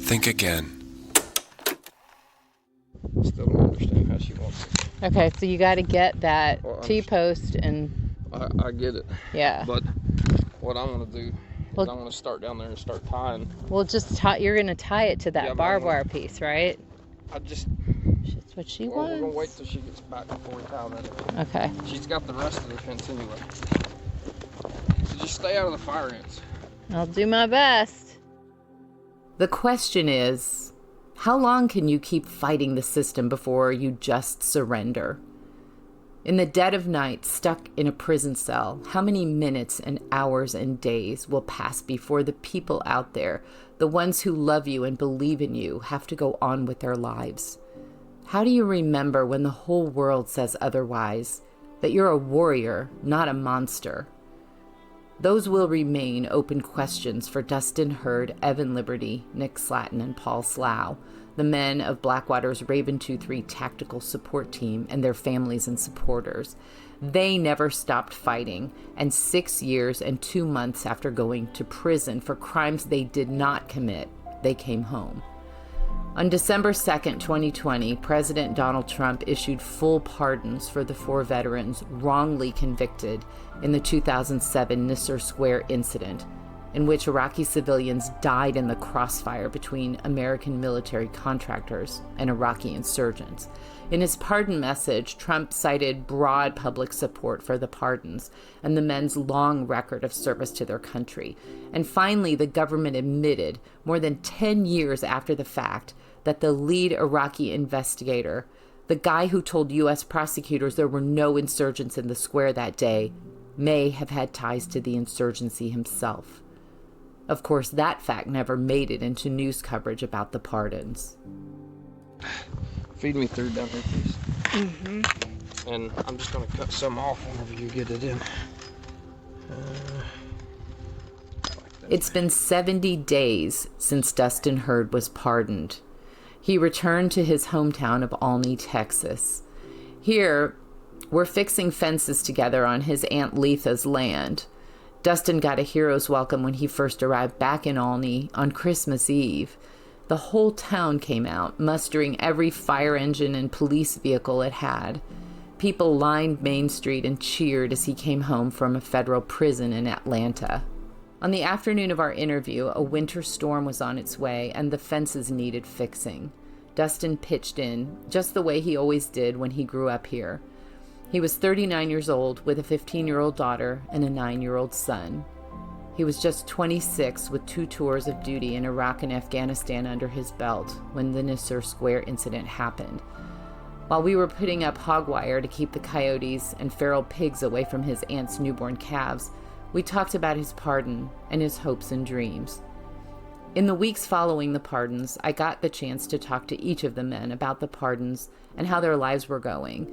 Think again. Still don't understand how she wants it. Okay, so you got to get that Well, T-post and... I get it. Yeah. But what I want to do is I want to start down there and start tying. Well, just you're going to tie it to that barbed wire piece, right? That's what she wants. We're going to wait till she gets back before we tie that. Okay. She's got the rest of the fence anyway. So just stay out of the fire ants. I'll do my best. The question is, how long can you keep fighting the system before you just surrender? In the dead of night, stuck in a prison cell, how many minutes and hours and days will pass before the people out there, the ones who love you and believe in you, have to go on with their lives? How do you remember when the whole world says otherwise, that you're a warrior, not a monster? Those will remain open questions for Dustin Heard, Evan Liberty, Nick Slatten, and Paul Slough, the men of Blackwater's Raven 2-3 tactical support team and their families and supporters. They never stopped fighting, and 6 years and 2 months after going to prison for crimes they did not commit, they came home. On December 2nd, 2020, President Donald Trump issued full pardons for the 4 veterans wrongly convicted in the 2007 Nisour Square incident, in which Iraqi civilians died in the crossfire between American military contractors and Iraqi insurgents. In his pardon message, Trump cited broad public support for the pardons and the men's long record of service to their country. And finally, the government admitted, more than 10 years after the fact, that the lead Iraqi investigator, the guy who told U.S. prosecutors there were no insurgents in the square that day, may have had ties to the insurgency himself. Of course, that fact never made it into news coverage about the pardons. Feed me through down here, please. Mm-hmm. And I'm just going to cut some off whenever you get it in. It's been 70 days since Dustin Heard was pardoned. He returned to his hometown of Olney, Texas. Here, we're fixing fences together on his Aunt Letha's land. Dustin got a hero's welcome when he first arrived back in Olney on Christmas Eve. The whole town came out, mustering every fire engine and police vehicle it had. People lined Main Street and cheered as he came home from a federal prison in Atlanta. On the afternoon of our interview, a winter storm was on its way and the fences needed fixing. Dustin pitched in, just the way he always did when he grew up here. He was 39 years old with a 15-year-old daughter and a 9-year-old son. He was just 26 with 2 tours of duty in Iraq and Afghanistan under his belt when the Nisour Square incident happened. While we were putting up hog wire to keep the coyotes and feral pigs away from his aunt's newborn calves, we talked about his pardon and his hopes and dreams. In the weeks following the pardons, I got the chance to talk to each of the men about the pardons and how their lives were going.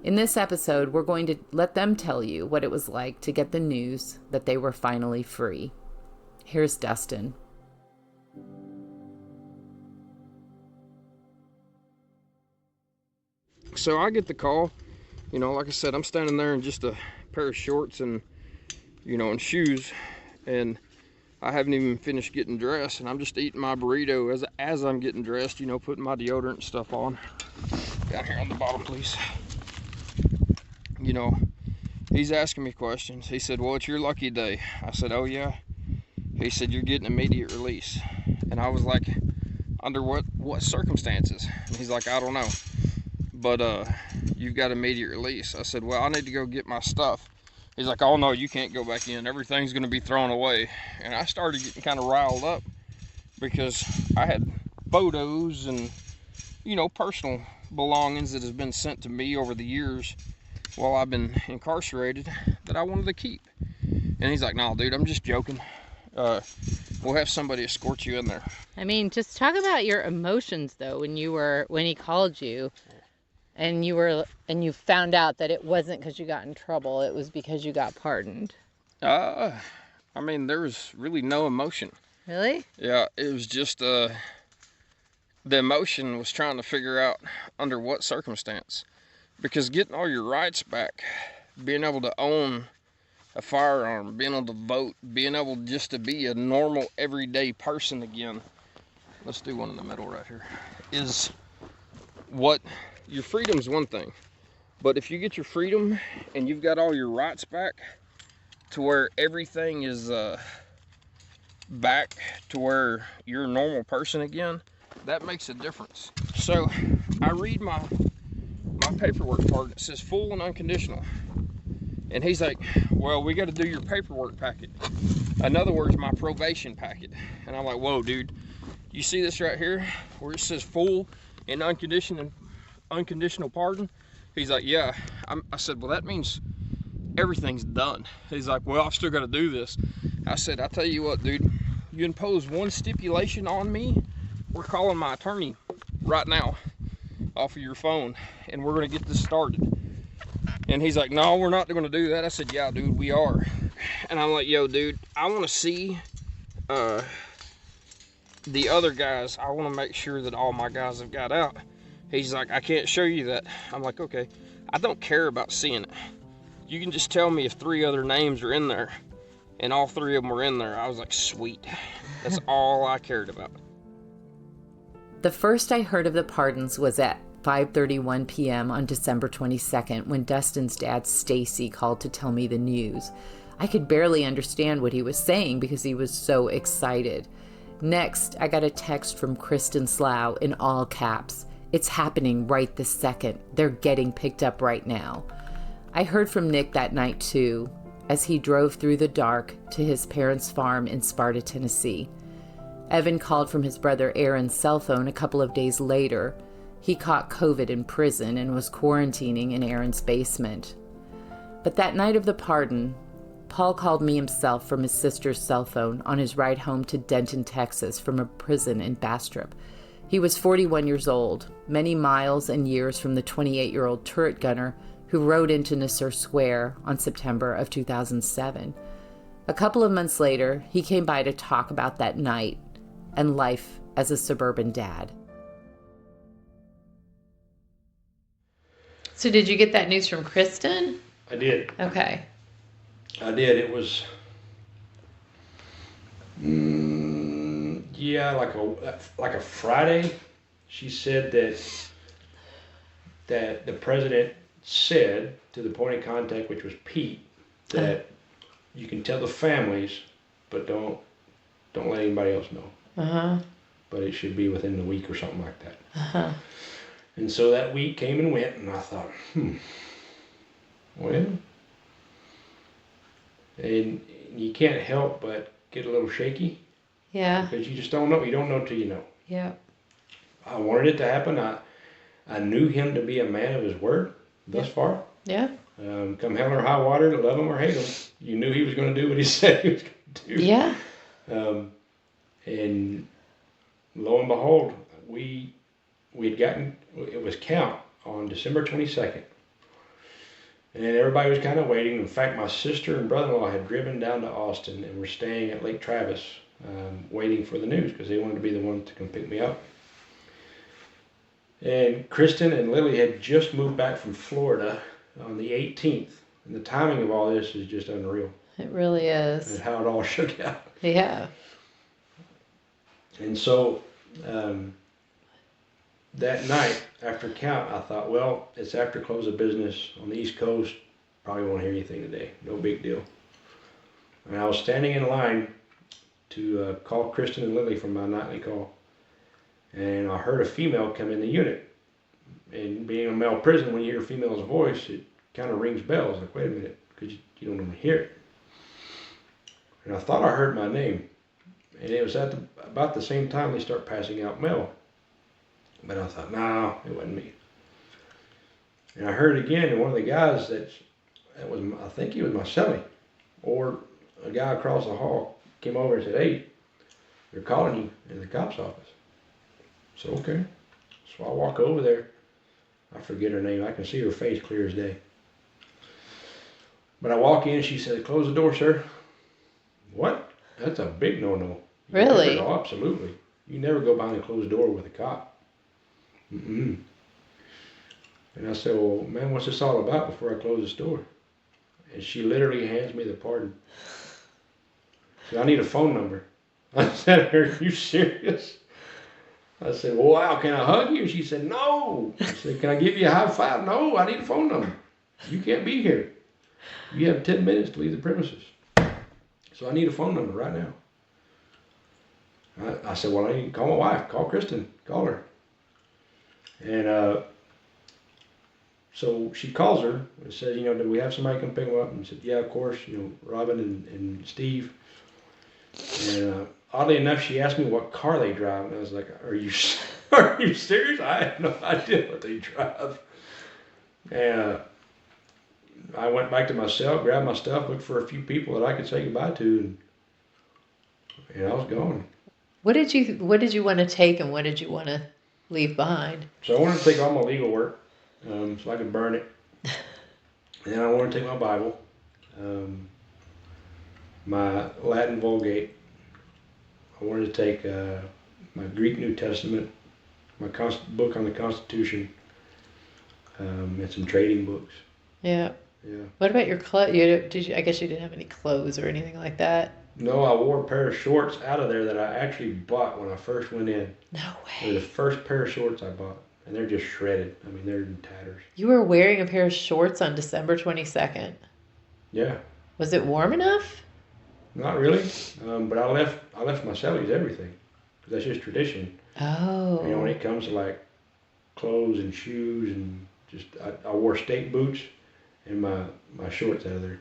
In this episode, we're going to let them tell you what it was like to get the news that they were finally free. Here's Dustin. So I get the call, like I said, I'm standing there in just a pair of shorts and, and shoes, and I haven't even finished getting dressed, and I'm just eating my burrito as I'm getting dressed, putting my deodorant and stuff on. Down here on the bottom, please. He's asking me questions. He said, well, it's your lucky day. I said, oh yeah. He said, you're getting immediate release. And I was like, under what circumstances? And he's like, I don't know, but you've got immediate release. I said, well, I need to go get my stuff. He's like, oh no, you can't go back in, everything's going to be thrown away. And I started getting kind of riled up because I had photos and personal belongings that has been sent to me over the years while I've been incarcerated that I wanted to keep. And he's like, no, dude, I'm just joking. We'll have somebody escort you in there. I mean, just talk about your emotions though when he called you and you found out that it wasn't because you got in trouble, it was because you got pardoned. I mean, there was really no emotion. Really? Yeah, it was just the emotion was trying to figure out under what circumstance. Because getting all your rights back, being able to own a firearm, being able to vote, being able just to be a normal, everyday person again, let's do one in the middle right here, is what your freedom's one thing, but if you get your freedom and you've got all your rights back to where everything is back to where you're a normal person again, that makes a difference. So I read my paperwork part. It says full and unconditional, and he's like, well, we got to do your paperwork packet, in other words, my probation packet. And I'm like, whoa, dude, you see this right here where it says full and unconditional pardon? He's like, yeah. I said, well, that means everything's done. He's like, well, I've still got to do this. I said, I tell you what, dude, you impose one stipulation on me, we're calling my attorney right now off of your phone, and we're going to get this started. And he's like, no, we're not going to do that. I said, yeah, dude, we are. And I'm like, yo, dude, I want to see the other guys. I want to make sure that all my guys have got out. He's like, I can't show you that. I'm like, okay, I don't care about seeing it. You can just tell me if 3 other names are in there, and all 3 of them were in there. I was like, sweet. That's all I cared about. The first I heard of the pardons was at 5:31 p.m. on December 22nd when Dustin's dad, Stacy, called to tell me the news. I could barely understand what he was saying because he was so excited. Next, I got a text from Kristen Slough in all caps. It's happening right this second. They're getting picked up right now. I heard from Nick that night too, as he drove through the dark to his parents' farm in Sparta, Tennessee. Evan called from his brother Aaron's cell phone a couple of days later. He caught COVID in prison and was quarantining in Aaron's basement. But that night of the pardon, Paul called me himself from his sister's cell phone on his ride home to Denton, Texas from a prison in Bastrop. He was 41 years old, many miles and years from the 28-year-old turret gunner who rode into Nasser Square on September of 2007. A couple of months later, he came by to talk about that night and life as a suburban dad. So did you get that news from Kristen? I did. Okay. I did. It was, yeah, like a Friday. She said that the president said to the point of contact, which was Pete, that you can tell the families, but don't let anybody else know. Uh-huh. But it should be within the week or something like that. Uh-huh. And so that week came and went, and I thought, well, and you can't help but get a little shaky. Yeah. Because you just don't know. You don't know till you know. Yeah. I wanted it to happen. I knew him to be a man of his word thus far. Yeah. Come hell or high water, love him or hate him, you knew he was going to do what he said he was going to do. Yeah. And lo and behold, we had gotten, it was count on December 22nd. And everybody was kind of waiting. In fact, my sister and brother-in-law had driven down to Austin and were staying at Lake Travis, waiting for the news because they wanted to be the one to come pick me up. And Kristen and Lily had just moved back from Florida on the 18th. And the timing of all this is just unreal. It really is. And how it all shook out. Yeah. And so that night after count, I thought, well, it's after close of business on the East Coast. Probably won't hear anything today. No big deal. And I was standing in line to call Kristen and Lily from my nightly call. And I heard a female come in the unit. And being a male prison, when you hear a female's voice, it kind of rings bells. Like, wait a minute, because you don't even hear it. And I thought I heard my name. And it was about the same time they start passing out mail. But I thought, no, it wasn't me. And I heard it again, and one of the guys that was, I think he was my cellie, or a guy across the hall came over and said, hey, they're calling you in the cop's office. So, okay. So I walk over there. I forget her name. I can see her face clear as day. But I walk in, she said, close the door, sir. What? That's a big no-no. Really? Oh, absolutely. You never go behind a closed door with a cop. Mm-mm. And I said, well, man, what's this all about before I close this door? And she literally hands me the pardon. She said, I need a phone number. I said, are you serious? I said, well, wow, can I hug you? And she said, no. I said, can I give you a high five? No, I need a phone number. You can't be here. You have 10 minutes to leave the premises. So I need a phone number right now. I said, well, I need to call my wife. Call Kristen. Call her. And so she calls her and says, do we have somebody come pick them up? And I said, yeah, of course, Robin and Steve. And oddly enough, she asked me what car they drive. And I was like, are you serious? I have no idea what they drive. And I went back to my cell, grabbed my stuff, looked for a few people that I could say goodbye to, and I was gone. What did you want to take and what did you want to leave behind? So I wanted to take all my legal work, so I could burn it. And then I wanted to take my Bible, my Latin Vulgate. I wanted to take my Greek New Testament, my book on the Constitution, and some trading books. Yeah. Yeah. What about your clothes? I guess you didn't have any clothes or anything like that. No, I wore a pair of shorts out of there that I actually bought when I first went in. No They're way. the first pair of shorts I bought, and they're just shredded. I mean, they're in tatters. You were wearing a pair of shorts on December 22nd. Yeah. Was it warm enough? Not really, but I left my cellies everything, because that's just tradition. Oh. When it comes to like clothes and shoes and just, I wore steak boots and my shorts out of there.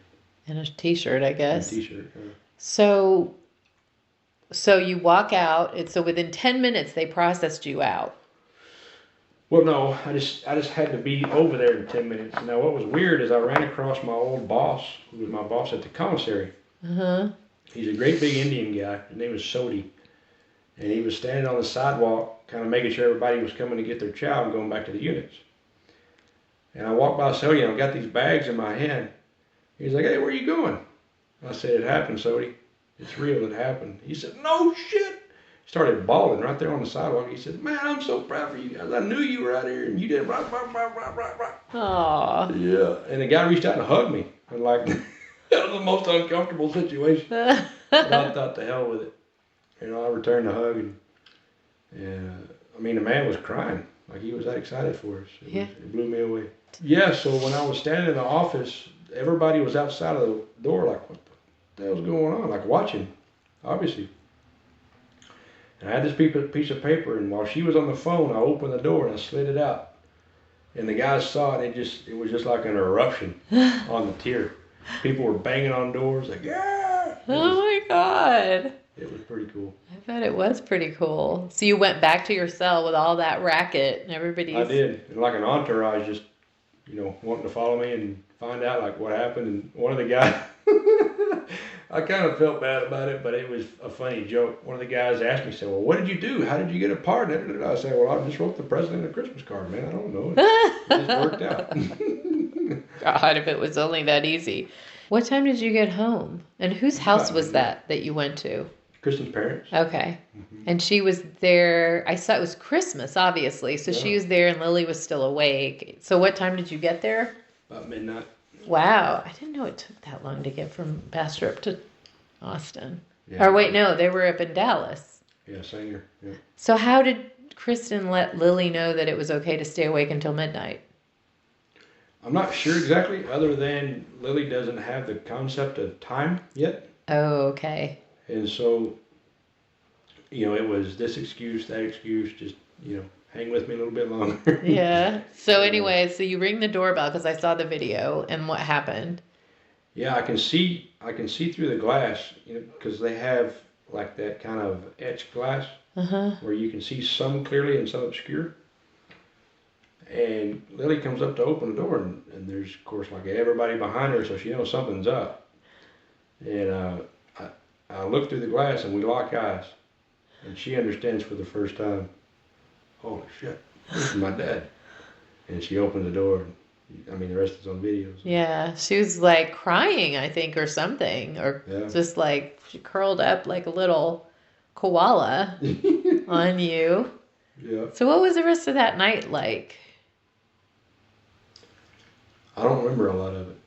And a t-shirt, I guess. And a t-shirt. So you walk out, and so within 10 minutes they processed you out. Well, no, I just had to be over there in 10 minutes. Now, what was weird is I ran across my old boss, who was my boss at the commissary. Uh-huh. He's a great big Indian guy. His name was Sodi. And he was standing on the sidewalk, kind of making sure everybody was coming to get their chow and going back to the units. And I walked by Sodi and I got these bags in my hand. He's like, hey, where are you going? I said, it happened, Sodi. It's real, it happened. He said, no shit. He started bawling right there on the sidewalk. He said, man, I'm so proud for you guys. I knew you were out here and you did right. Aww. Yeah. And the guy reached out and hugged me. And like, that was the most uncomfortable situation. But I thought, the hell with it. I returned the hug and I mean, the man was crying. Like, he was that excited for us. It blew me away. Yeah, so when I was standing in the office, everybody was outside of the door like, what the hell's going on? Like, watching, obviously. And I had this piece of paper, and while she was on the phone, I opened the door and I slid it out. And the guys saw it, it was just like an eruption on the tier. People were banging on doors like, yeah! Oh my God. It was pretty cool. I bet it was pretty cool. So you went back to your cell with all that racket and everybody's... I did. And like an entourage just, wanting to follow me and find out like what happened. And one of the guys, I kind of felt bad about it, but it was a funny joke. One of the guys asked me, said, well, what did you do? How did you get a part? And I said, well, I just wrote the president a Christmas card, man. I don't know. It just worked out. God, if it was only that easy. What time did you get home? And whose house was that you went to? Kristen's parents. Okay. Mm-hmm. And she was there, I saw it was Christmas, obviously. So she was there and Lily was still awake. So what time did you get there? About midnight. Wow. I didn't know it took that long to get from Bastrop to Austin. Yeah. Or wait, no, they were up in Dallas. Yeah, Sanger. Yeah. So how did Kristen let Lily know that it was okay to stay awake until midnight? I'm not sure exactly, other than Lily doesn't have the concept of time yet. Oh, okay. And so, it was this excuse, that excuse, just, hang with me a little bit longer. Yeah. So anyway, so you ring the doorbell because I saw the video, and what happened? Yeah, I can see through the glass, because they have like that kind of etched glass where you can see some clearly and some obscure. And Lily comes up to open the door, and there's, of course, like everybody behind her, so she knows something's up. And I look through the glass, and we lock eyes. And she understands for the first time, holy shit, this is my dad. And she opens the door. The rest is on video. So. Yeah, she was like crying, I think, or something. Or just like she curled up like a little koala on you. Yeah. So what was the rest of that night like? I don't remember a lot of it.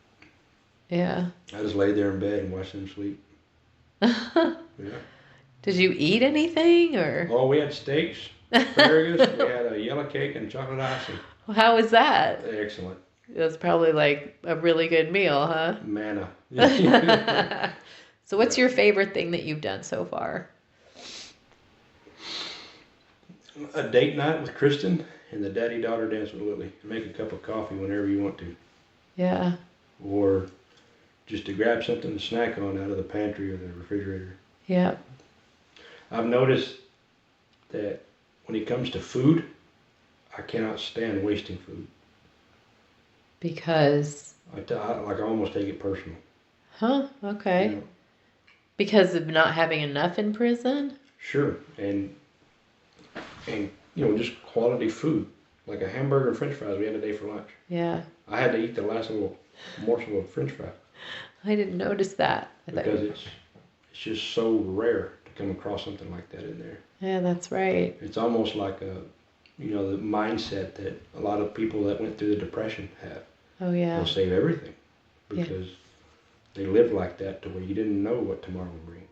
Yeah. I just laid there in bed and watched them sleep. Yeah. Did you eat anything or? Oh, we had steaks. asparagus. We had a yellow cake and chocolate icing. How was that? Excellent. It was probably like a really good meal, huh? Manna. So what's your favorite thing that you've done so far? A date night with Kristen and the daddy-daughter dance with Lily. Make a cup of coffee whenever you want to. Yeah. Or just to grab something to snack on out of the pantry or the refrigerator. Yeah. I've noticed that when it comes to food, I cannot stand wasting food. Because? I almost take it personal. Huh? Okay. You know? Because of not having enough in prison? Sure. And just quality food. Like a hamburger and french fries we had today for lunch. Yeah. I had to eat the last little morsel of french fry. I didn't notice that. Because it's just so rare to come across something like that in there. Yeah, that's right. It's almost like the mindset that a lot of people that went through the Depression have. Oh, yeah. They'll save everything because they lived like that to where you didn't know what tomorrow would bring.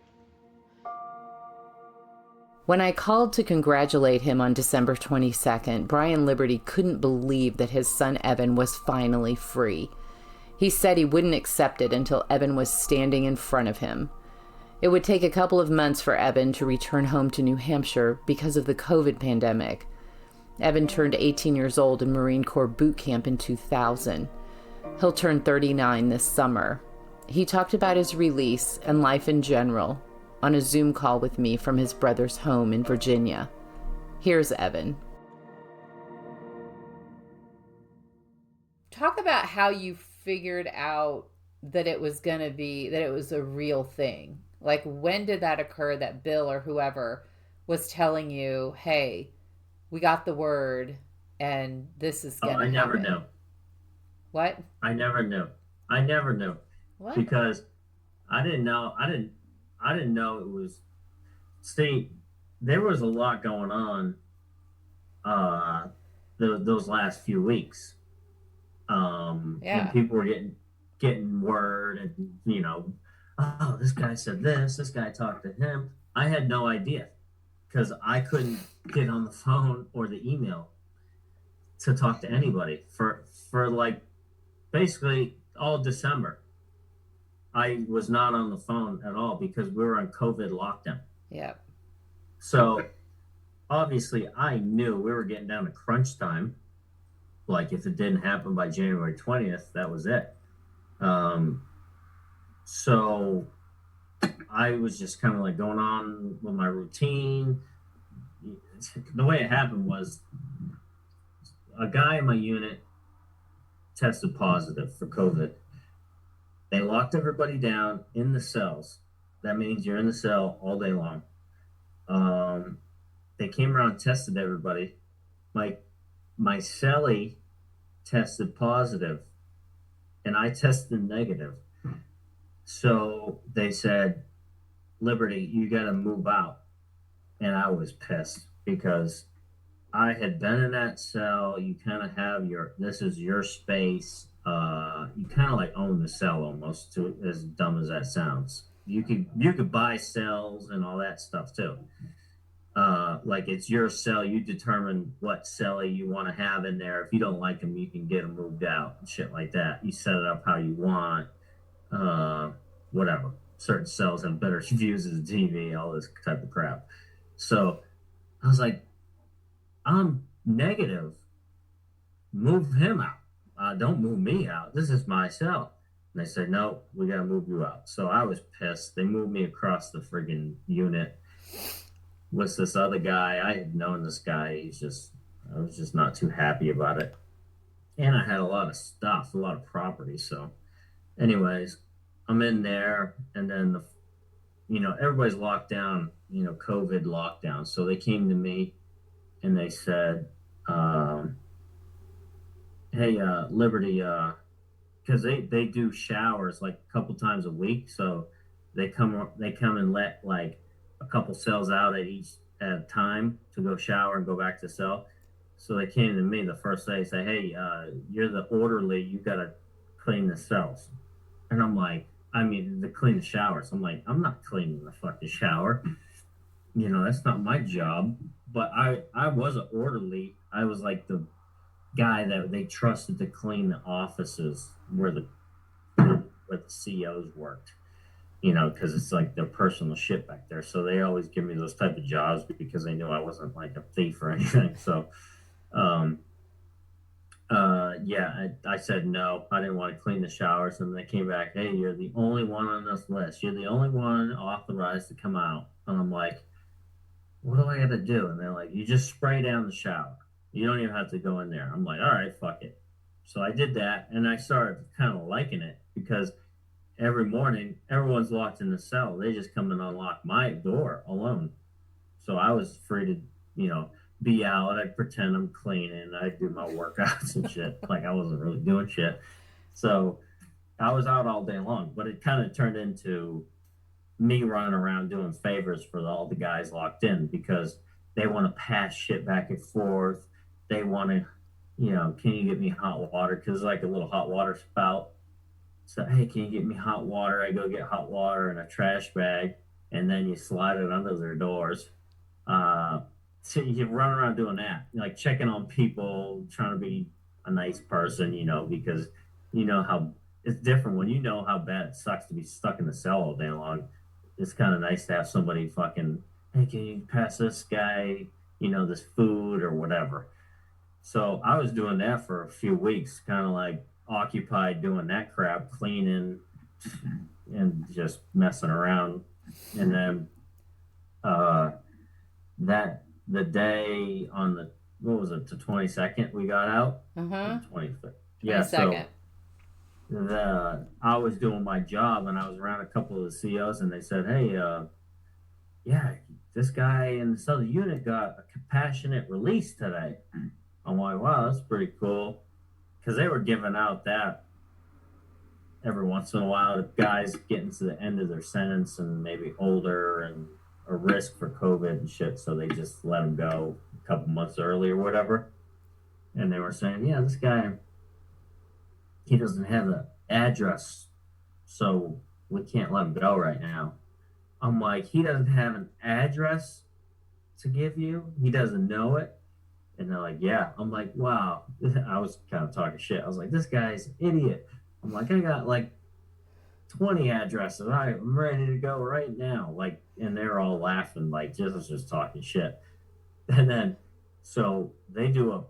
When I called to congratulate him on December 22nd, Brian Liberty couldn't believe that his son Evan was finally free. He said he wouldn't accept it until Evan was standing in front of him. It would take a couple of months for Evan to return home to New Hampshire because of the COVID pandemic. Evan turned 18 years old in Marine Corps boot camp in 2000. He'll turn 39 this summer. He talked about his release and life in general on a Zoom call with me from his brother's home in Virginia. Here's Evan. Talk about how you figured out that it was a real thing. Like, when did that occur that Bill or whoever was telling you, hey, we got the word and this is going to happen? I never knew. What? I never knew. What? Because I didn't know it was. See, there was a lot going on those last few weeks. And people were getting word, and oh, this guy said this guy talked to him. I had no idea because I couldn't get on the phone or the email to talk to anybody for like basically all December. I was not on the phone at all because we were on COVID lockdown. Yeah. So obviously I knew we were getting down to crunch time. Like, if it didn't happen by January 20th, that was it. So I was just kind of like going on with my routine. The way it happened was a guy in my unit tested positive for COVID. They locked everybody down in the cells. That means you're in the cell all day long. They came around and tested everybody. My cellie tested positive, and I tested negative. So they said, Liberty, you got to move out. And I was pissed because I had been in that cell. You kind of have this is your space. You kind of like own the cell almost, as dumb as that sounds. You could buy cells and all that stuff too. Like, it's your cell. You determine what cellie you want to have in there. If you don't like them, you can get them moved out and shit like that. You set it up how you want. Whatever. Certain cells have better views of the TV, all this type of crap. So I was like, I'm negative. Move him out. Don't move me out. This is my cell. And they said, no, we got to move you out. So I was pissed. They moved me across the friggin' unit. With this other guy, I had known this guy. I was just not too happy about it. And I had a lot of stuff, a lot of property. So anyways, I'm in there, and then everybody's locked down, COVID lockdown. So they came to me and they said, hey, Liberty, because they do showers like a couple times a week. So they come and let like a couple cells out at a time to go shower and go back to cell. So they came to me the first day and said, hey, you're the orderly, you got to clean the cells. And I'm like, to clean the showers. I'm like, I'm not cleaning the fucking shower. that's not my job. But I was an orderly. I was like the guy that they trusted to clean the offices where the CEOs worked. Because it's like their personal shit back there. So they always give me those type of jobs because they knew I wasn't like a thief or anything. So, um, yeah, I said no. I didn't want to clean the showers, and they came back. Hey, you're the only one on this list. You're the only one authorized to come out. And I'm like, what do I got to do? And they're like, you just spray down the shower. You don't even have to go in there. I'm like, all right, fuck it. So I did that, and I started kind of liking it because every morning everyone's locked in the cell. They just come and unlock my door alone. So I was free to, be out. I'd pretend I'm cleaning. I'd do my workouts and shit. Like I wasn't really doing shit. So I was out all day long, but it kind of turned into me running around doing favors for all the guys locked in because they want to pass shit back and forth. They want to, can you get me hot water? Because like a little hot water spout. So, hey, can you get me hot water? I go get hot water in a trash bag, and then you slide it under their doors. So you can run around doing that, like checking on people, trying to be a nice person, because how it's different when you know how bad it sucks to be stuck in the cell all day long. It's kind of nice to have somebody fucking, hey, can you pass this guy, this food or whatever. So I was doing that for a few weeks, kind of like occupied doing that crap, cleaning and just messing around. And then that the day on the, what was it, the 22nd we got out? 23rd. Yeah, so I was doing my job and I was around a couple of the CEOs and they said, hey, yeah, this guy in this other unit got a compassionate release today. I'm like, wow, that's pretty cool. Because they were giving out that every once in a while, guys getting to the end of their sentence and maybe older and a risk for COVID and shit. So they just let them go a couple months early or whatever. And they were saying, yeah, this guy, he doesn't have an address. So we can't let him go right now. I'm like, he doesn't have an address to give you? He doesn't know it? And they're like, yeah. I'm like, wow. I was kind of talking shit. I was like, this guy's an idiot. I'm like, I got like 20 addresses. I'm ready to go right now. Like, and they're all laughing, like, just talking shit. And then, so they do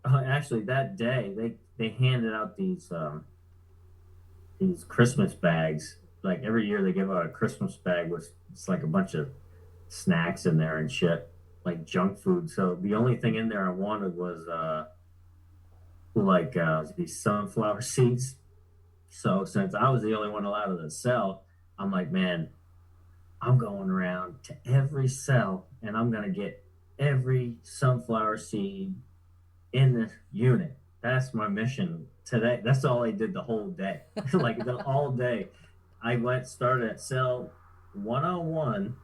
actually that day, they handed out these Christmas bags. Like every year they give out a Christmas bag with, it's like a bunch of snacks in there and shit, like junk food. So the only thing in there I wanted was these sunflower seeds. So since I was the only one allowed in the cell, I'm like, man, I'm going around to every cell and I'm gonna get every sunflower seed in the unit. That's my mission today. That's all I did the whole day. Like all day. I started at cell 101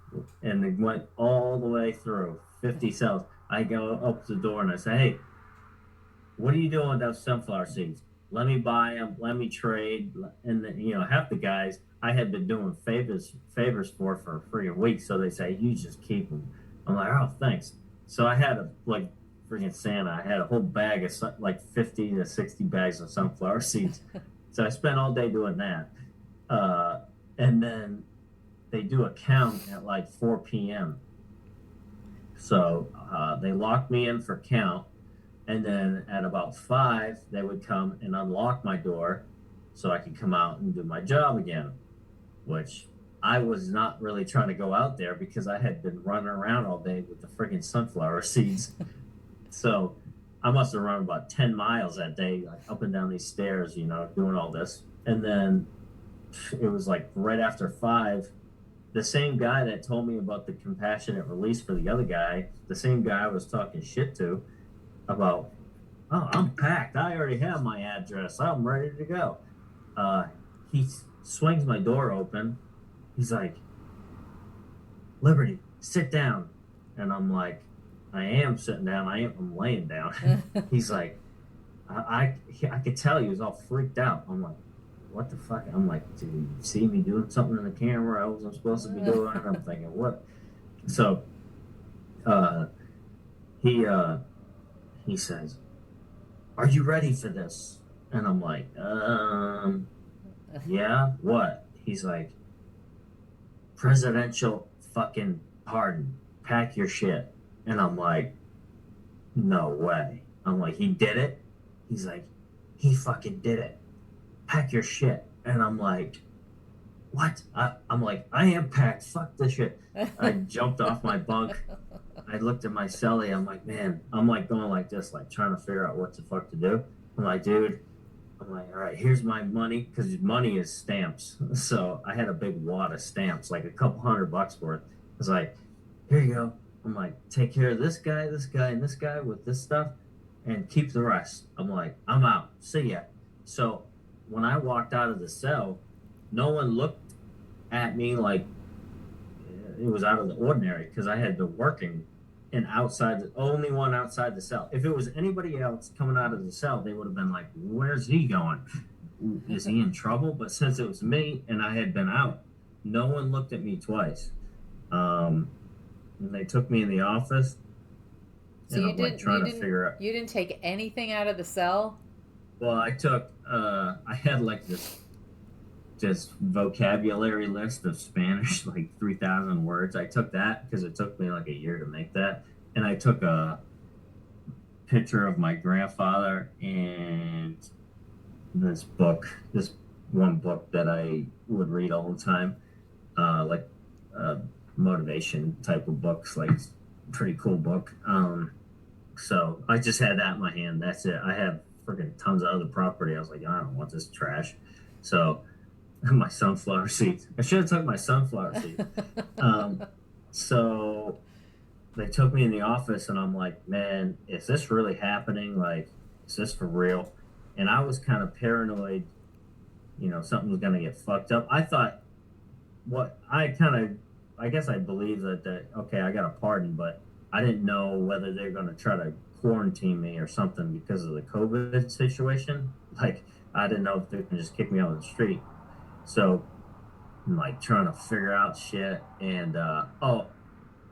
and it went all the way through 50 cells. I go up to the door and I say, hey, what are you doing with those sunflower seeds? Let me buy them. Let me trade. And then, half the guys I had been doing favors for freaking weeks. So they say, you just keep them. I'm like, oh, thanks. So I had freaking Santa. I had a whole bag of like 50 to 60 bags of sunflower seeds. So I spent all day doing that. And then they do a count at like 4 p.m. So they locked me in for count. And then at about 5, they would come and unlock my door so I could come out and do my job again, which I was not really trying to go out there because I had been running around all day with the freaking sunflower seeds. So I must have run about 10 miles that day, like up and down these stairs, doing all this. And then it was like right after 5, the same guy that told me about the compassionate release for the other guy, the same guy I was talking shit to about, oh, I'm packed. I already have my address. I'm ready to go. He swings my door open. He's like, Liberty, sit down. And I'm like, I am sitting down. I'm laying down. He's like, I could tell he was all freaked out. I'm like, what the fuck? I'm like, did you see me doing something in the camera I wasn't supposed to be doing? I'm thinking, what? So uh, he he says, "Are you ready for this?" And I'm like, yeah, what? He's like, "Presidential fucking pardon. Pack your shit." And I'm like, "No way." I'm like, "He did it?" He's like, "He fucking did it. Pack your shit." And I'm like, "What?" I'm like, "I am packed. Fuck this shit." I jumped off my bunk. I looked at my celly. I'm like, man, I'm like going like this, like trying to figure out what the fuck to do. I'm like, dude, I'm like, all right, here's my money, because money is stamps. So I had a big wad of stamps, like a couple $100 worth. I was like, here you go. I'm like, take care of this guy, and this guy with this stuff, and keep the rest. I'm like, I'm out. See ya. So when I walked out of the cell, no one looked at me like it was out of the ordinary, because I had been working and outside, the only one outside the cell. If it was anybody else coming out of the cell, they would have been like, where's he going? Is he in trouble? But since it was me and I had been out, no one looked at me twice. And they took me in the office. So and you I'm didn't like trying to figure out. You didn't take anything out of the cell? Well, I took I had like this vocabulary list of Spanish, like 3,000 words. I took that because it took me like a year to make that. And I took a picture of my grandfather and this one book that I would read all the time, like motivation type of books, like pretty cool book. So I just had that in my hand. That's it. I have freaking tons of other property. I was like, I don't want this trash. So my sunflower seeds. I should have took my sunflower seeds. So they took me in the office, and I'm like, man, is this really happening? Like, is this for real? And I was kind of paranoid, something was going to get fucked up. I thought, I guess I believed that, okay, I got a pardon, but I didn't know whether they're going to try to quarantine me or something because of the COVID situation. Like, I didn't know if they can just kick me out of the street. So I'm like trying to figure out shit. And,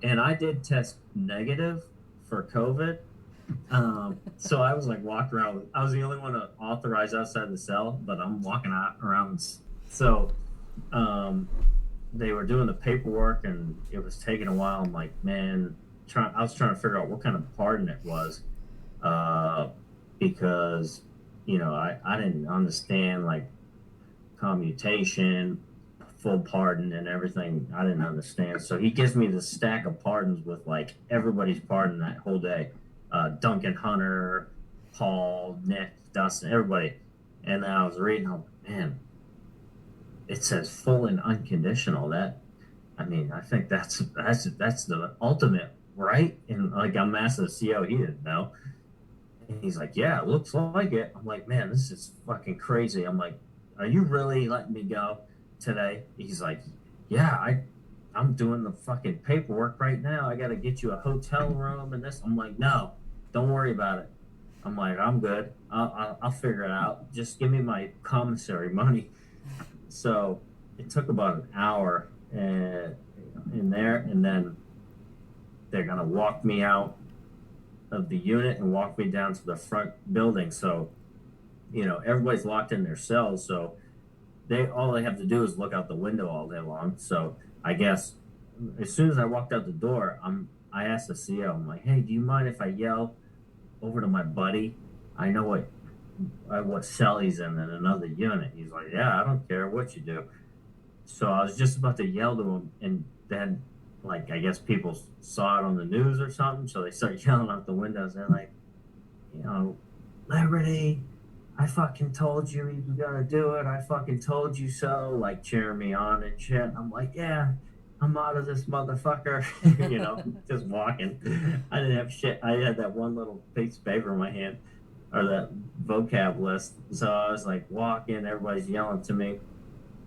and I did test negative for COVID. So I was like walking around. I was the only one authorized outside the cell, but I'm walking out around. So they were doing the paperwork, and it was taking a while. I'm like, man, I was trying to figure out what kind of pardon it was, because I didn't understand like commutation, full pardon, and everything. I didn't understand. So he gives me this stack of pardons with like everybody's pardon that whole day. Duncan, Hunter, Paul, Nick, Dustin, everybody. And I was reading, I'm like, man, it says full and unconditional. I think that's the ultimate, right? And like I'm asking the CO, he didn't know. And he's like, yeah, it looks like it. I'm like, man, this is fucking crazy. I'm like, are you really letting me go today? He's like, yeah, I'm doing the fucking paperwork right now. I got to get you a hotel room and this. I'm like, no, don't worry about it. I'm like, I'm good. I'll figure it out. Just give me my commissary money. So it took about an hour in there, and then they're going to walk me out of the unit and walk me down to the front building. So, everybody's locked in their cells. So all they have to do is look out the window all day long. So I guess as soon as I walked out the door, I asked the CO, I'm like, hey, do you mind if I yell over to my buddy? I know what cell he's in another unit. He's like, yeah, I don't care what you do. So I was just about to yell to him, and then like I guess people saw it on the news or something, so they start yelling out the windows. They're like, Liberty, I fucking told you you were gonna do it. I fucking told you so. Like cheering me on and shit. I'm like, yeah, I'm out of this motherfucker. Just walking. I didn't have shit. I had that one little piece of paper in my hand, or that vocab list. So I was like walking. Everybody's yelling to me.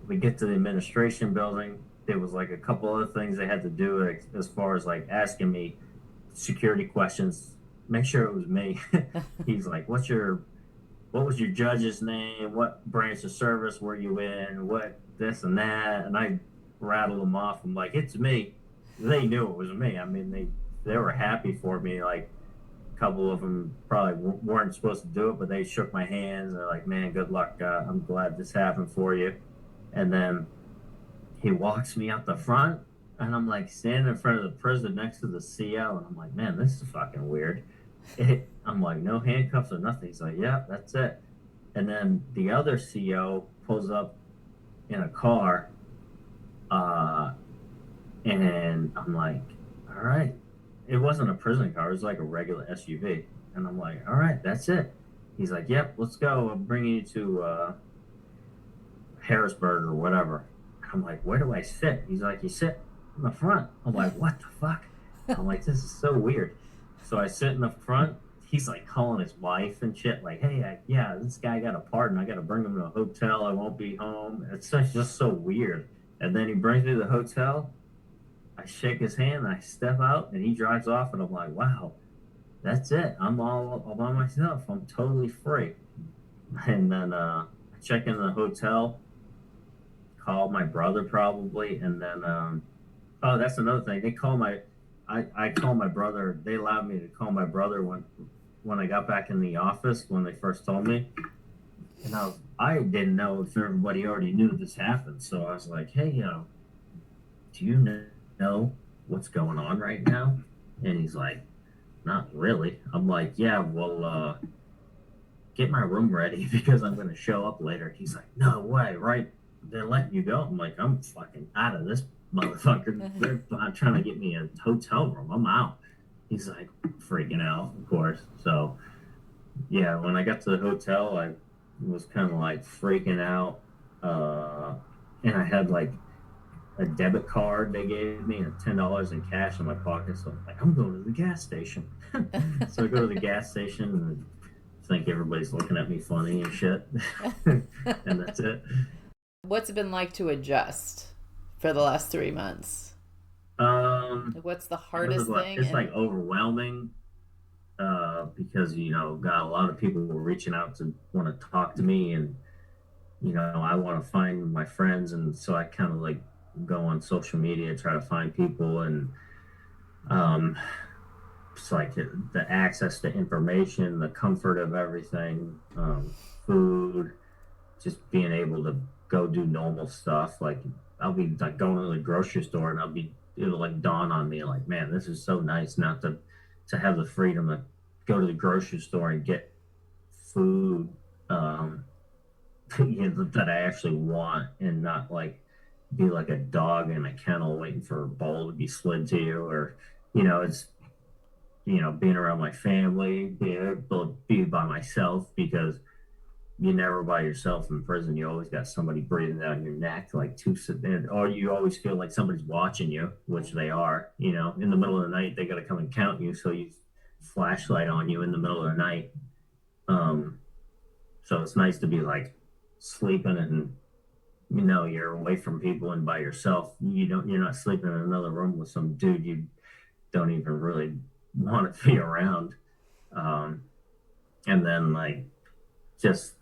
We get to the administration building. There was like a couple other things they had to do, like, as far as like asking me security questions. Make sure it was me. He's like, what was your judge's name? What branch of service were you in? What this and that? And I rattled them off. I'm like, it's me. they knew it was me. I mean, they were happy for me. Like, a couple of them probably weren't supposed to do it, but they shook my hands. They're like, "Man, good luck. I'm glad this happened for you." And then he walks me out the front, and I'm like standing in front of the prison next to the CO, and I'm like, "Man, this is fucking weird." I'm like, "No handcuffs or nothing." He's like, "Yeah, that's it." And then the other CO pulls up in a car, and I'm like, "All right." It wasn't a prison car. It was like a regular SUV. And I'm like, "All right, that's it." He's like, "Yep, let's go. I'm bringing you to Harrisburg or whatever." I'm like, "Where do I sit?" He's like, "You sit in the front." I'm like, "What the fuck?" I'm like, "This is so weird." So I sit in the front. He's like calling his wife and shit, like, "Hey, yeah, this guy got a pardon. I got to bring him to a hotel. I won't be home." It's just so weird. And then he brings me to the hotel. I shake his hand, and I step out, and he drives off, and I'm like, "Wow, that's it. I'm all by myself. I'm totally free." And then I check into the hotel, call my brother probably, and then oh, that's another thing. I call my brother. They allowed me to call my brother when I got back in the office when they first told me, and I didn't know if everybody already knew this happened. So I was like, "Hey, do you know what's going on right now?" And he's like, "Not really." I'm like, "Yeah, well, get my room ready because I'm going to show up later." He's like, "No way, right? They're letting you go." I'm like, "I'm fucking out of this motherfucker. They're trying to get me a hotel room. I'm out." He's like freaking out, of course. So yeah, when I got to the hotel, I was kind of like freaking out. And I had like a debit card they gave me and $10 in cash in my pocket. So I'm like, "I'm going to the gas station." So I go to the gas station and think everybody's looking at me funny and shit. And that's it. What's it been like to adjust for the last 3 months? What's the hardest thing? It's like overwhelming because, got a lot of people reaching out to want to talk to me, and, I want to find my friends. And so I kind of like go on social media, try to find people, and it's like the access to information, the comfort of everything, food, just being able to go do normal stuff. Like I'll be like going to the grocery store, and it'll like dawn on me like, "Man, this is so nice not to have the freedom to go to the grocery store and get food that I actually want, and not like be like a dog in a kennel waiting for a bowl to be slid to you." Or it's being around my family, being able to be by myself, because you're never by yourself in prison. You always got somebody breathing down your neck, like or you always feel like somebody's watching you, which they are. In the middle of the night, they got to come and count you, so you flashlight on you in the middle of the night. So it's nice to be like sleeping, and you're away from people and by yourself. You're not sleeping in another room with some dude you don't even really want to be around. And then like just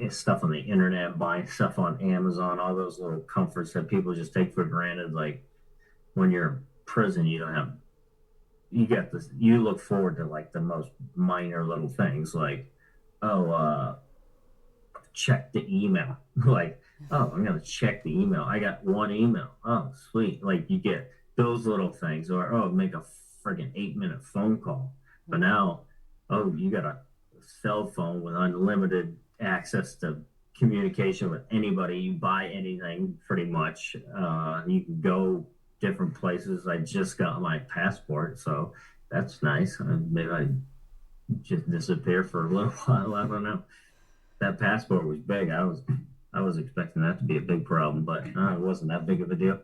stuff on the internet, buying stuff on Amazon, all those little comforts that people just take for granted. Like when you're in prison, you get this, you look forward to like the most minor little things, like, check the email. Like, I'm going to check the email. I got one email. Oh, sweet. Like you get those little things. Or, make a friggin' 8-minute phone call. But now, you got a cell phone with unlimited access to communication with anybody. You buy anything pretty much. You can go different places. I just got my passport, so that's nice. Maybe I just disappear for a little while. I don't know. That passport was big. I was expecting that to be a big problem, but it wasn't that big of a deal.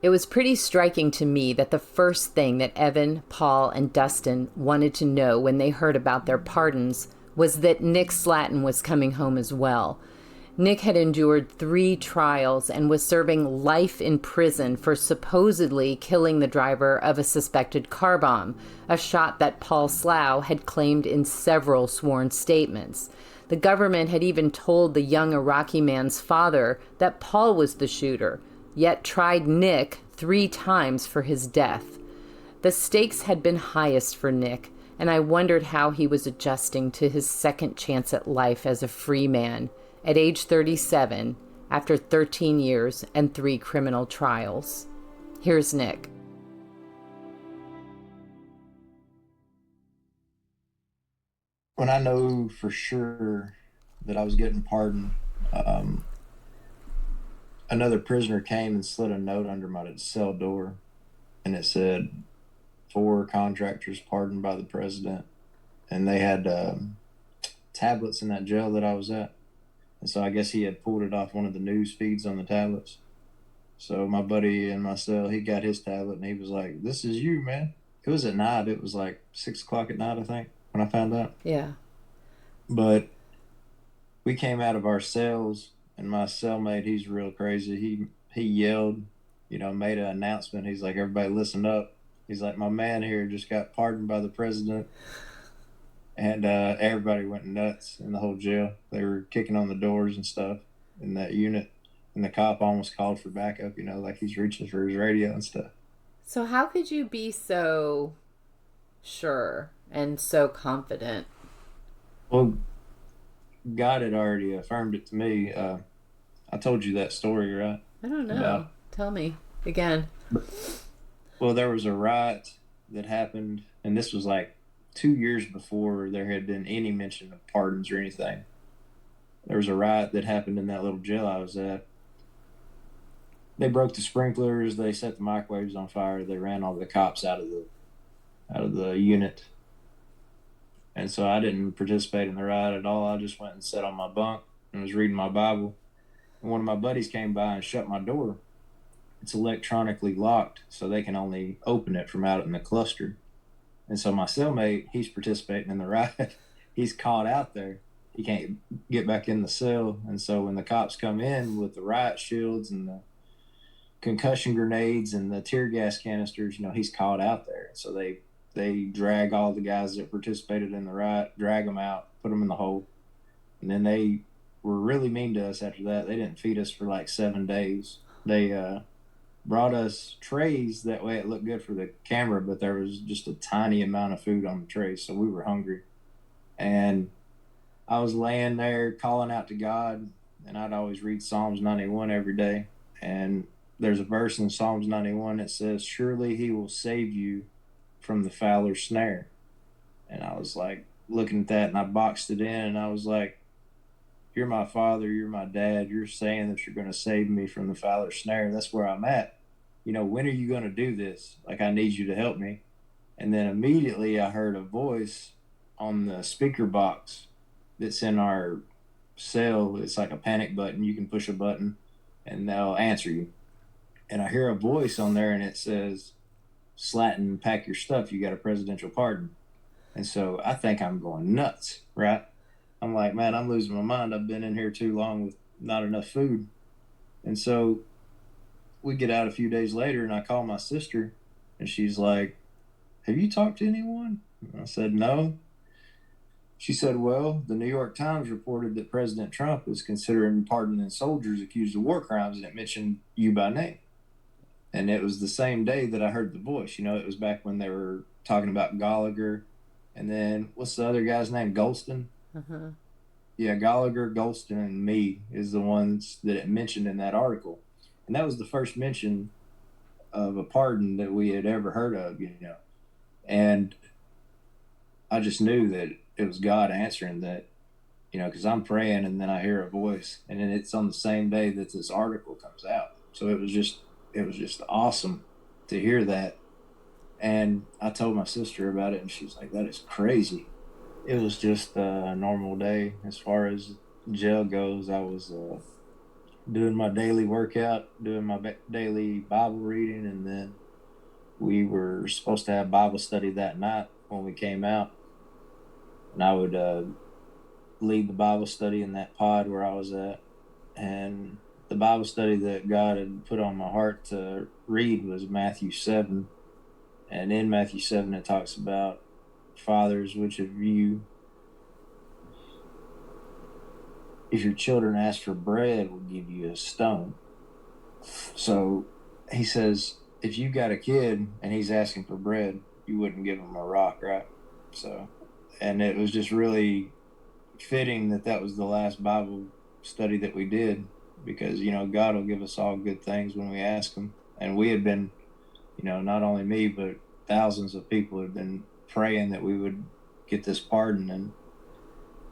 It was pretty striking to me that the first thing that Evan, Paul, and Dustin wanted to know when they heard about their pardons was that Nick Slatten was coming home as well. Nick had endured 3 trials and was serving life in prison for supposedly killing the driver of a suspected car bomb, a shot that Paul Slough had claimed in several sworn statements. The government had even told the young Iraqi man's father that Paul was the shooter, yet tried Nick 3 times for his death. The stakes had been highest for Nick, and I wondered how he was adjusting to his second chance at life as a free man at age 37 after 13 years and 3 criminal trials. Here's Nick. When I know for sure that I was getting pardoned, another prisoner came and slid a note under my cell door, and it said, 4 contractors pardoned by the president. And they had tablets in that jail that I was at. And so I guess he had pulled it off one of the news feeds on the tablets. So my buddy in my cell, he got his tablet and he was like, "This is you, man." It was at night. It was like 6 o'clock at night, I think, when I found out. Yeah. But we came out of our cells, and my cellmate, he's real crazy. He yelled, made an announcement. He's like, "Everybody listen up." He's like, "My man here just got pardoned by the president." And everybody went nuts in the whole jail. They were kicking on the doors and stuff in that unit. And the cop almost called for backup, like he's reaching for his radio and stuff. So how could you be so sure and so confident? Well, God had already affirmed it to me. I told you that story, right? I don't know. Tell me again. Well, there was a riot that happened, and this was like 2 years before there had been any mention of pardons or anything. There was a riot that happened in that little jail I was at. They broke the sprinklers, they set the microwaves on fire, they ran all the cops out of the unit. And so I didn't participate in the riot at all. I just went and sat on my bunk and was reading my Bible. And one of my buddies came by and shut my door. It's electronically locked, so they can only open it from out in the cluster. And so my cellmate, he's participating in the riot. He's caught out there. He can't get back in the cell. And so when the cops come in with the riot shields and the concussion grenades and the tear gas canisters, he's caught out there. So they drag all the guys that participated in the riot, drag them out, put them in the hole. And then they were really mean to us after that. They didn't feed us for like 7 days. They brought us trays. That way it looked good for the camera, but there was just a tiny amount of food on the trays, so we were hungry. And I was laying there calling out to God, and I'd always read Psalms 91 every day. And there's a verse in Psalms 91 that says, "Surely he will save you from the fowler's snare." And I was like looking at that, and I boxed it in, and I was like, "You're my father, you're my dad, you're saying that you're going to save me from the fowler's snare. That's where I'm at. When are you going to do this? Like, I need you to help me." And then immediately I heard a voice on the speaker box that's in our cell. It's like a panic button. You can push a button and they'll answer you. And I hear a voice on there, and it says, "Slatten, pack your stuff. You got a presidential pardon." And so I think I'm going nuts, right? I'm like, man, I'm losing my mind. I've been in here too long with not enough food. And so we get out a few days later, and I call my sister, and she's like, "Have you talked to anyone?" And I said, "No." She said, "Well, the New York Times reported that President Trump is considering pardoning soldiers accused of war crimes, and it mentioned you by name." And it was the same day that I heard the voice. It was back when they were talking about Gallagher. And then, what's the other guy's name? Golston? Uh-huh. Yeah, Gallagher, Golston, and me is the ones that it mentioned in that article. And that was the first mention of a pardon that we had ever heard of, And I just knew that it was God answering that, because I'm praying and then I hear a voice. And then it's on the same day that this article comes out. So it was just awesome to hear that. And I told my sister about it, and she's like, "That is crazy." It was just a normal day. As far as jail goes, I was doing my daily workout, doing my daily Bible reading, and then we were supposed to have Bible study that night when we came out. And I would lead the Bible study in that pod where I was at. And the Bible study that God had put on my heart to read was Matthew 7. And in Matthew 7, it talks about, "Fathers, which of you if your children ask for bread, we'll give you a stone. So he says, if you got a kid and he's asking for bread, you wouldn't give him a rock, right? So, and it was just really fitting that was the last Bible study that we did, because, you know, God will give us all good things when we ask him. And we had been, you know, not only me, but thousands of people had been praying that we would get this pardon,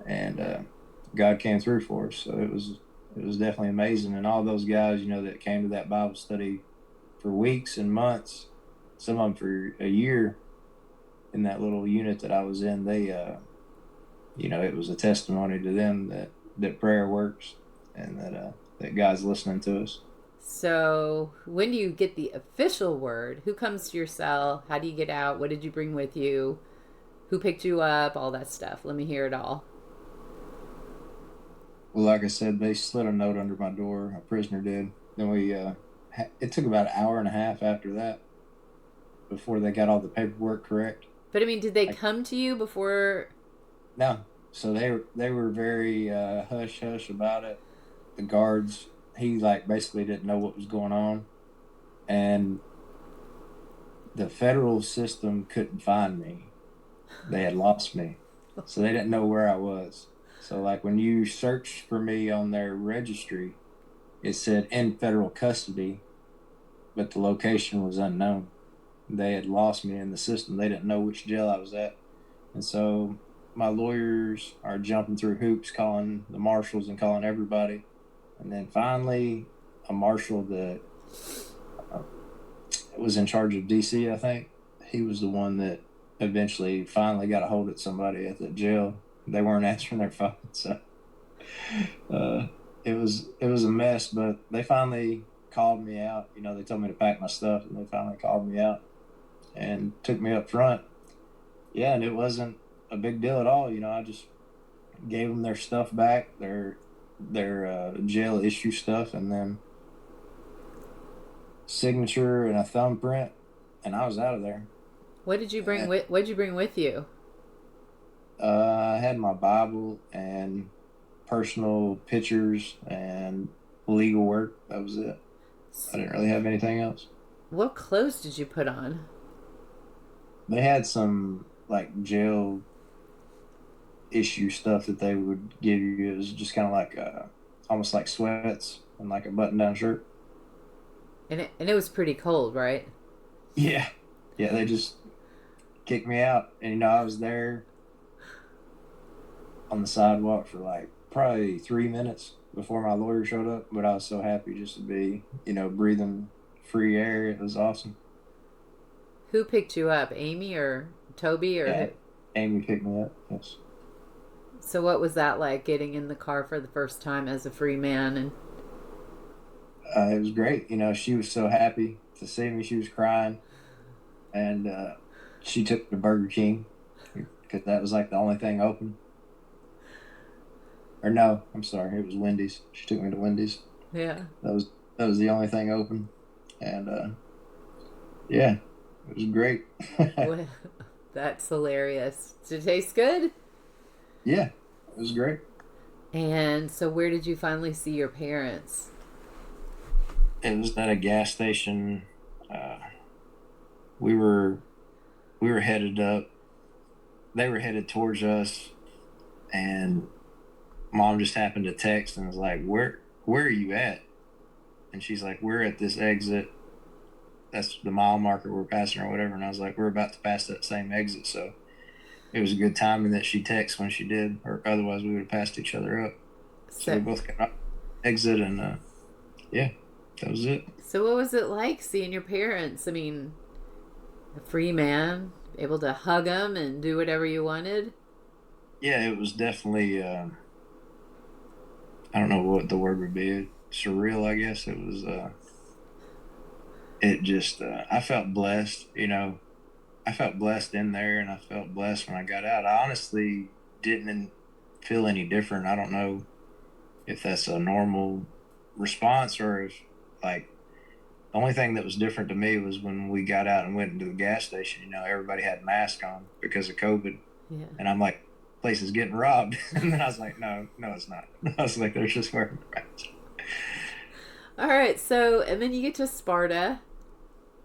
and God came through for us. So it was definitely amazing. And all those guys, you know, that came to that Bible study for weeks and months, some of them for a year in that little unit that I was in, they, you know, it was a testimony to them that prayer works, and that God's listening to us. So when do you get the official word? Who comes to your cell? How do you get out? What did you bring with you? Who picked you up? All that stuff. Let me hear it all. Well, like I said, they slid a note under my door. A prisoner did. Then we, it took about an hour and a half after that before they got all the paperwork correct. But I mean, did they come to you before? No. So they were very hush hush about it. The guards, he like basically didn't know what was going on, and the federal system couldn't find me. They had lost me, so they didn't know where I was. So like when you searched for me on their registry, it said in federal custody, but the location was unknown. They had lost me in the system. They didn't know which jail I was at. And so my lawyers are jumping through hoops, calling the marshals and calling everybody. And then finally, a marshal that was in charge of DC, I think, he was the one that eventually finally got a hold of somebody at the jail. They weren't answering their phone, so it was a mess. But they finally called me out. You know, they told me to pack my stuff, and they finally called me out and took me up front. Yeah, and it wasn't a big deal at all. You know, I just gave them their stuff back, their jail issue stuff, and then signature and a thumbprint, and I was out of there. What did you bring with? What did you bring with you? I had my Bible and personal pictures and legal work. That was it. I didn't really have anything else. What clothes did you put on? They had some like jail issue stuff that they would give you. It was just kind of like almost like sweats and like a button-down shirt. And it was pretty cold, right? Yeah. They just kicked me out, and you know, I was there on the sidewalk for like probably 3 minutes before my lawyer showed up, but I was so happy just to be, you know, breathing free air. It was awesome. Who picked you up, Amy or Toby? Or yeah, Amy picked me up, yes. So what was that like, getting in the car for the first time as a free man? And it was great. You know, she was so happy to see me. She was crying, and she took me to Burger King because that was like the only thing open. Or no, I'm sorry, it was Wendy's. She took me to Wendy's. Yeah. That was the only thing open, and yeah, it was great. Well, that's hilarious. Did it taste good? Yeah, it was great. And so where did you finally see your parents? It was at a gas station. We were headed up. They were headed towards us, and Mom just happened to text and was like, where are you at? And she's like, we're at this exit. That's the mile marker we're passing or whatever. And I was like, we're about to pass that same exit. So it was a good timing that she texted when she did, or otherwise we would have passed each other up. So we both got off exit, and yeah, that was it. So what was it like seeing your parents? I mean, a free man, able to hug them and do whatever you wanted? Yeah, it was definitely, I don't know what the word would be. Surreal, I guess. It was, it just, I felt blessed, you know. I felt blessed in there, and I felt blessed when I got out. I honestly didn't feel any different. I don't know if that's a normal response, or if, like, the only thing that was different to me was when we got out and went into the gas station, you know, everybody had masks on because of COVID. Yeah. And I'm like, place is getting robbed. And then I was like, no, it's not. I was like, they're just wearing rats. All right, so, and then you get to Sparta,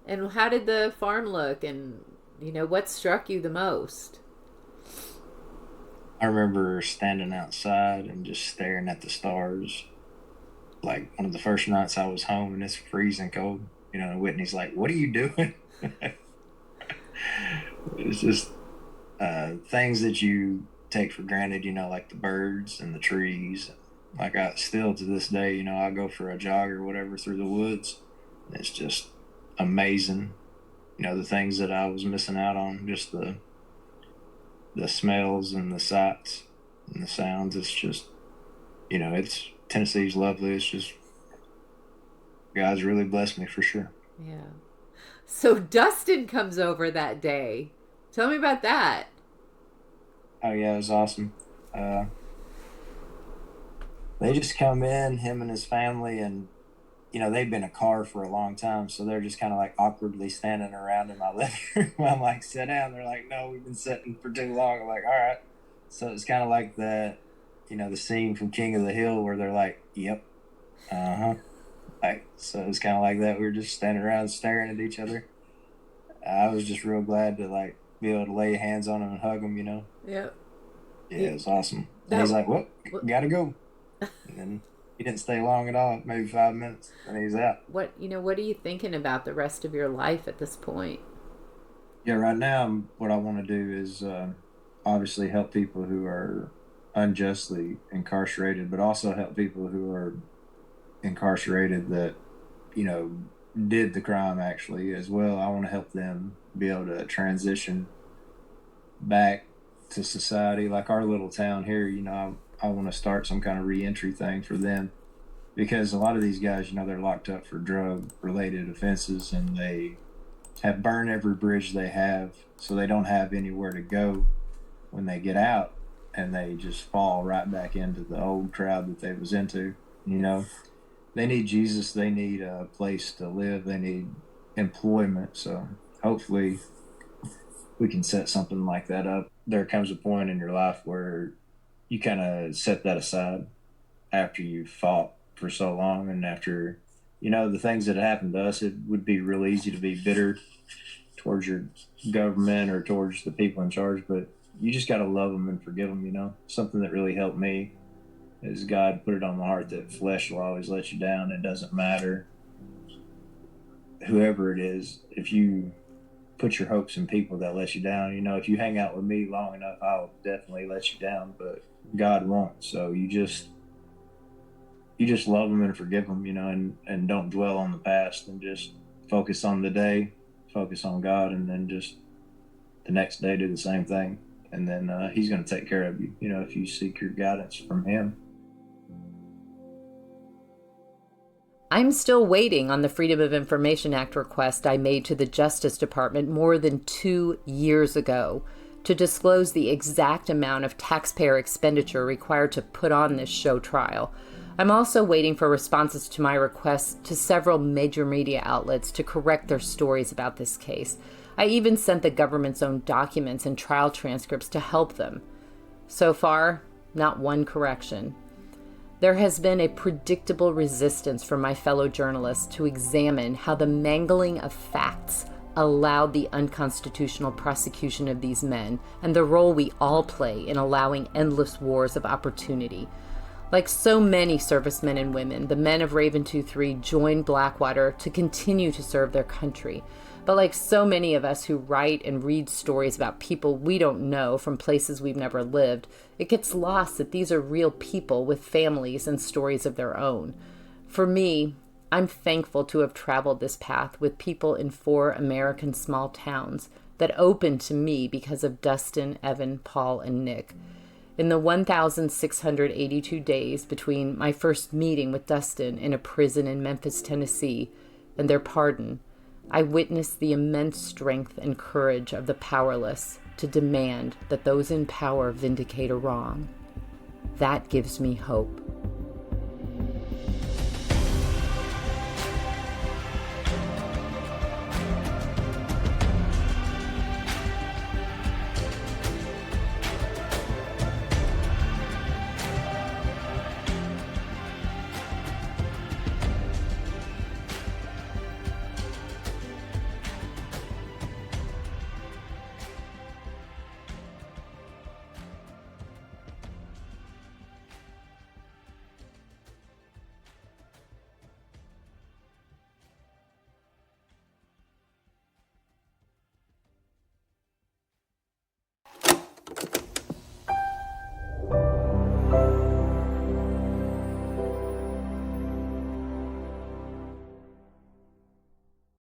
and how did the farm look, and, you know, what struck you the most? I remember standing outside and just staring at the stars. Like, one of the first nights I was home, and it's freezing cold, you know, and Whitney's like, what are you doing? It's just things that you take for granted, you know, like the birds and the trees. Like, I still to this day, you know, I go for a jog or whatever through the woods. It's just amazing, you know, the things that I was missing out on, just the smells and the sights and the sounds. It's just, you know, Tennessee's lovely. It's just, God's really blessed me for sure. Yeah. So Dustin comes over that day. Tell me about that. Oh yeah, it was awesome. They just come in, him and his family, and you know, they've been a car for a long time, so they're just kind of like awkwardly standing around in my living room. I'm like, sit down. They're like, no, we've been sitting for too long. I'm like, all right. So it's kind of like that, you know, the scene from King of the Hill where they're like, yep, like, so it's kind of like that. We were just standing around staring at each other. I was just real glad to like be able to lay hands on him and hug him, you know. Yep. Yeah, it was awesome. And he's like, well, gotta go. And then he didn't stay long at all, maybe 5 minutes, and he's out. What are you thinking about the rest of your life at this point? Yeah, right now, what I want to do is obviously help people who are unjustly incarcerated, but also help people who are incarcerated that, you know, did the crime actually as well. I want to help them be able to transition back to society. Like our little town here, you know, I want to start some kind of reentry thing for them, because a lot of these guys, you know, they're locked up for drug related offenses, and they have burned every bridge they have, so they don't have anywhere to go when they get out, and they just fall right back into the old crowd that they was into. You know, they need Jesus, they need a place to live, they need employment. So hopefully we can set something like that up. There comes a point in your life where you kind of set that aside after you've fought for so long, and after, you know, the things that happened to us, it would be real easy to be bitter towards your government or towards the people in charge, but you just got to love them and forgive them, you know. Something that really helped me is God put it on my heart that flesh will always let you down. It doesn't matter whoever it is. If you put your hopes in people that let you down, you know, if you hang out with me long enough, I'll definitely let you down, but God won't. So you just love them and forgive them, you know, and don't dwell on the past, and just focus on the day, focus on God, and then just the next day do the same thing. And then he's going to take care of you, you know, if you seek your guidance from him. I'm still waiting on the Freedom of Information Act request I made to the Justice Department more than 2 years ago to disclose the exact amount of taxpayer expenditure required to put on this show trial. I'm also waiting for responses to my requests to several major media outlets to correct their stories about this case. I even sent the government's own documents and trial transcripts to help them. So far, not one correction. There has been a predictable resistance from my fellow journalists to examine how the mangling of facts allowed the unconstitutional prosecution of these men, and the role we all play in allowing endless wars of opportunity. Like so many servicemen and women, the men of Raven 2-3 joined Blackwater to continue to serve their country. But like so many of us who write and read stories about people we don't know from places we've never lived, it gets lost that these are real people with families and stories of their own. For me, I'm thankful to have traveled this path with people in 4 American small towns that opened to me because of Dustin, Evan, Paul, and Nick. In the 1,682 days between my first meeting with Dustin in a prison in Memphis, Tennessee, and their pardon, I witnessed the immense strength and courage of the powerless to demand that those in power vindicate a wrong. That gives me hope.